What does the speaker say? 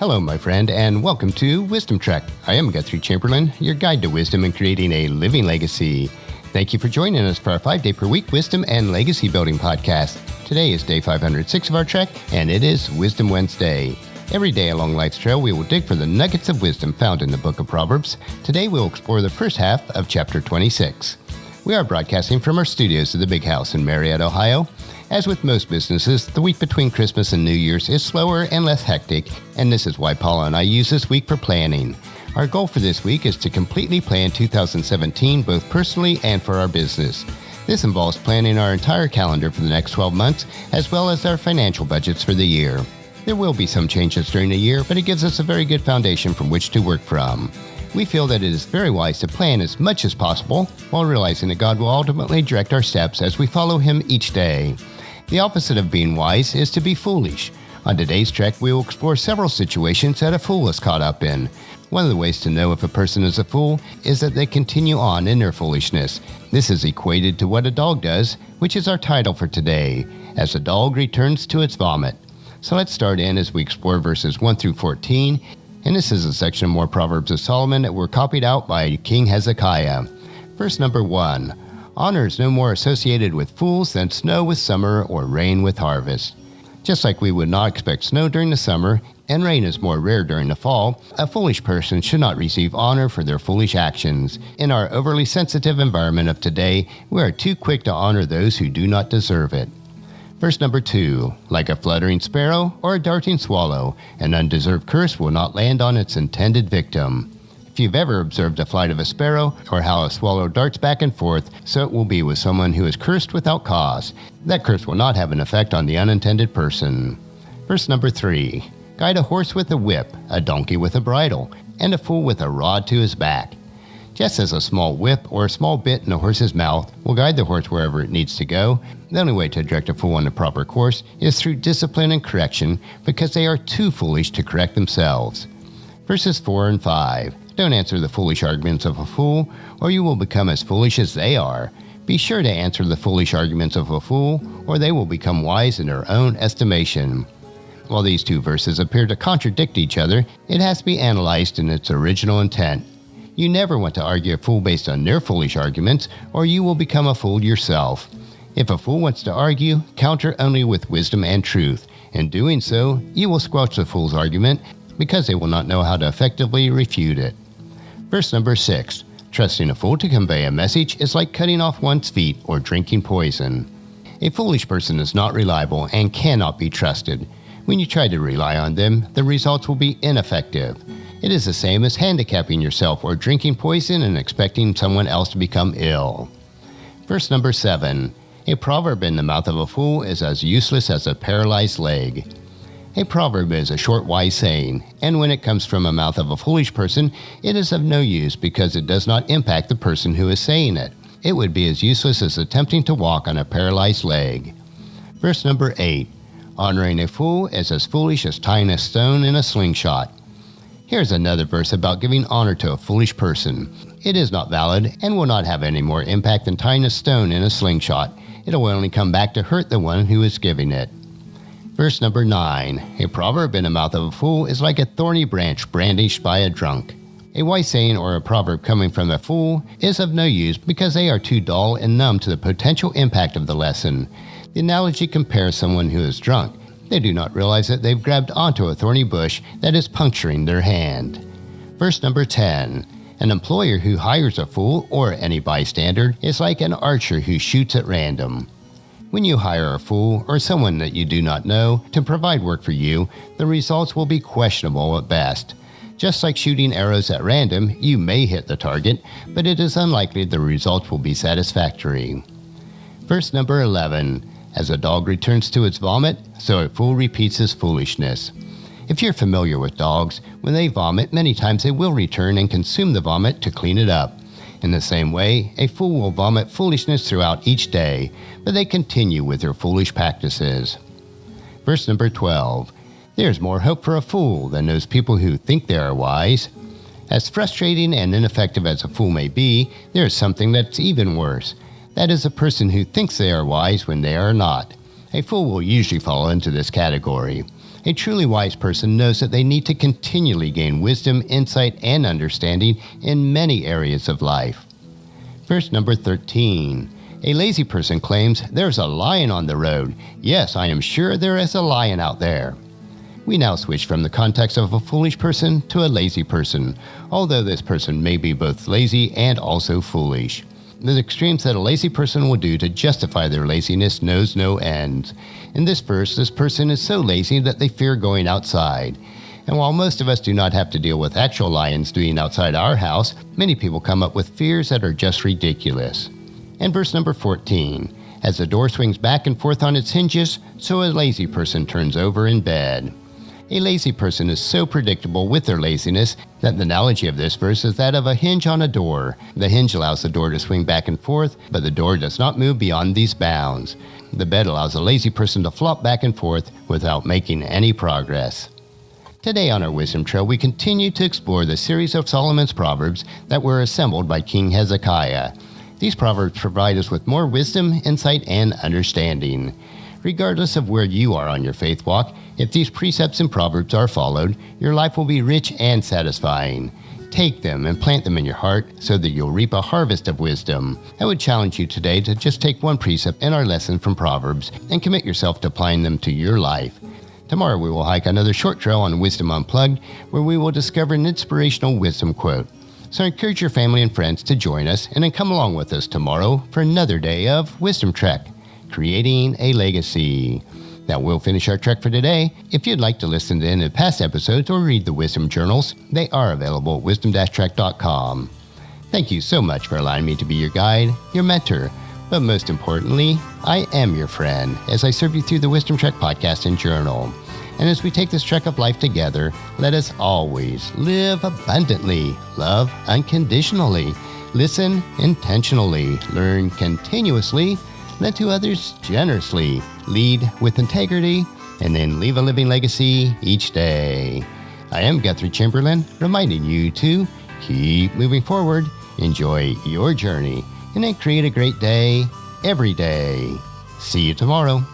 Hello, my friend, and welcome to Wisdom Trek. I am Guthrie Chamberlain, your guide to wisdom and creating a living legacy. Thank you for joining us for our 5-day-per-week wisdom and legacy building podcast. Today is day 506 of our trek, and it is Wisdom Wednesday. Every day along life's trail, we will dig for the nuggets of wisdom found in the book of Proverbs. Today, we'll explore the first half of chapter 26. We are broadcasting from our studios at the Big House in Marietta, Ohio. As with most businesses, the week between Christmas and New Year's is slower and less hectic, and this is why Paula and I use this week for planning. Our goal for this week is to completely plan 2017, both personally and for our business. This involves planning our entire calendar for the next 12 months, as well as our financial budgets for the year. There will be some changes during the year, but it gives us a very good foundation from which to work from. We feel that it is very wise to plan as much as possible, while realizing that God will ultimately direct our steps as we follow Him each day. The opposite of being wise is to be foolish. On today's trek, we will explore several situations that a fool is caught up in. One of the ways to know if a person is a fool is that they continue on in their foolishness. This is equated to what a dog does, which is our title for today, as a dog returns to its vomit. So let's start in as we explore verses 1 through 14, and this is a section of more Proverbs of Solomon that were copied out by King Hezekiah. Verse number 1. Honor is no more associated with fools than snow with summer or rain with harvest. Just like we would not expect snow during the summer and rain is more rare during the fall, a foolish person should not receive honor for their foolish actions. In our overly sensitive environment of today, we are too quick to honor those who do not deserve it. Verse number 2. Like a fluttering sparrow or a darting swallow, an undeserved curse will not land on its intended victim. If you've ever observed the flight of a sparrow, or how a swallow darts back and forth, so it will be with someone who is cursed without cause. That curse will not have an effect on the unintended person. Verse number 3. Guide a horse with a whip, a donkey with a bridle, and a fool with a rod to his back. Just as a small whip or a small bit in a horse's mouth will guide the horse wherever it needs to go, the only way to direct a fool on the proper course is through discipline and correction, because they are too foolish to correct themselves. Verses 4 and 5. Don't answer the foolish arguments of a fool, or you will become as foolish as they are. Be sure to answer the foolish arguments of a fool, or they will become wise in their own estimation. While these two verses appear to contradict each other, it has to be analyzed in its original intent. You never want to argue a fool based on their foolish arguments, or you will become a fool yourself. If a fool wants to argue, counter only with wisdom and truth. In doing so, you will squelch the fool's argument, because they will not know how to effectively refute it. Verse number 6. Trusting a fool to convey a message is like cutting off one's feet or drinking poison. A foolish person is not reliable and cannot be trusted. When you try to rely on them, the results will be ineffective. It is the same as handicapping yourself or drinking poison and expecting someone else to become ill. Verse number 7. A proverb in the mouth of a fool is as useless as a paralyzed leg. A proverb is a short, wise saying, and when it comes from the mouth of a foolish person, it is of no use because it does not impact the person who is saying it. It would be as useless as attempting to walk on a paralyzed leg. Verse number 8. Honoring a fool is as foolish as tying a stone in a slingshot. Here's another verse about giving honor to a foolish person. It is not valid and will not have any more impact than tying a stone in a slingshot. It will only come back to hurt the one who is giving it. Verse number 9. A proverb in the mouth of a fool is like a thorny branch brandished by a drunk. A wise saying or a proverb coming from a fool is of no use because they are too dull and numb to the potential impact of the lesson. The analogy compares someone who is drunk. They do not realize that they've grabbed onto a thorny bush that is puncturing their hand. Verse number 10. An employer who hires a fool or any bystander is like an archer who shoots at random. When you hire a fool or someone that you do not know to provide work for you, the results will be questionable at best. Just like shooting arrows at random, you may hit the target, but it is unlikely the results will be satisfactory. Verse number 11. As a dog returns to its vomit, so a fool repeats his foolishness. If you're familiar with dogs, when they vomit, many times they will return and consume the vomit to clean it up. In the same way, a fool will vomit foolishness throughout each day, but they continue with their foolish practices. Verse number 12. There's more hope for a fool than those people who think they are wise. As frustrating and ineffective as a fool may be, there is something that's even worse. That is a person who thinks they are wise when they are not. A fool will usually fall into this category. A truly wise person knows that they need to continually gain wisdom, insight, and understanding in many areas of life. Verse number 13. A lazy person claims, "There's a lion on the road. Yes, I am sure there is a lion out there." We now switch from the context of a foolish person to a lazy person, although this person may be both lazy and also foolish. The extremes that a lazy person will do to justify their laziness knows no end. In this verse, this person is so lazy that they fear going outside. And while most of us do not have to deal with actual lions being outside our house, many people come up with fears that are just ridiculous. And verse number 14, as the door swings back and forth on its hinges, so a lazy person turns over in bed. A lazy person is so predictable with their laziness that the analogy of this verse is that of a hinge on a door. The hinge allows the door to swing back and forth, but the door does not move beyond these bounds. The bed allows a lazy person to flop back and forth without making any progress. Today on our Wisdom Trail, we continue to explore the series of Solomon's Proverbs that were assembled by King Hezekiah. These Proverbs provide us with more wisdom, insight, and understanding. Regardless of where you are on your faith walk, if these precepts and Proverbs are followed, your life will be rich and satisfying. Take them and plant them in your heart so that you'll reap a harvest of wisdom. I would challenge you today to just take one precept in our lesson from Proverbs and commit yourself to applying them to your life. Tomorrow we will hike another short trail on Wisdom Unplugged, where we will discover an inspirational wisdom quote. So encourage your family and friends to join us and then come along with us tomorrow for another day of Wisdom Trek, creating a legacy. That will finish our trek for today. If you'd like to listen to any past episodes or read the Wisdom Journals, they are available at wisdom-trek.com. Thank you so much for allowing me to be your guide, your mentor, but most importantly, I am your friend as I serve you through the Wisdom Trek podcast and journal. And as we take this trek of life together, let us always live abundantly, love unconditionally, listen intentionally, learn continuously, lend to others generously, lead with integrity, and then leave a living legacy each day. I am Guthrie Chamberlain, reminding you to keep moving forward, enjoy your journey, and then create a great day every day. See you tomorrow.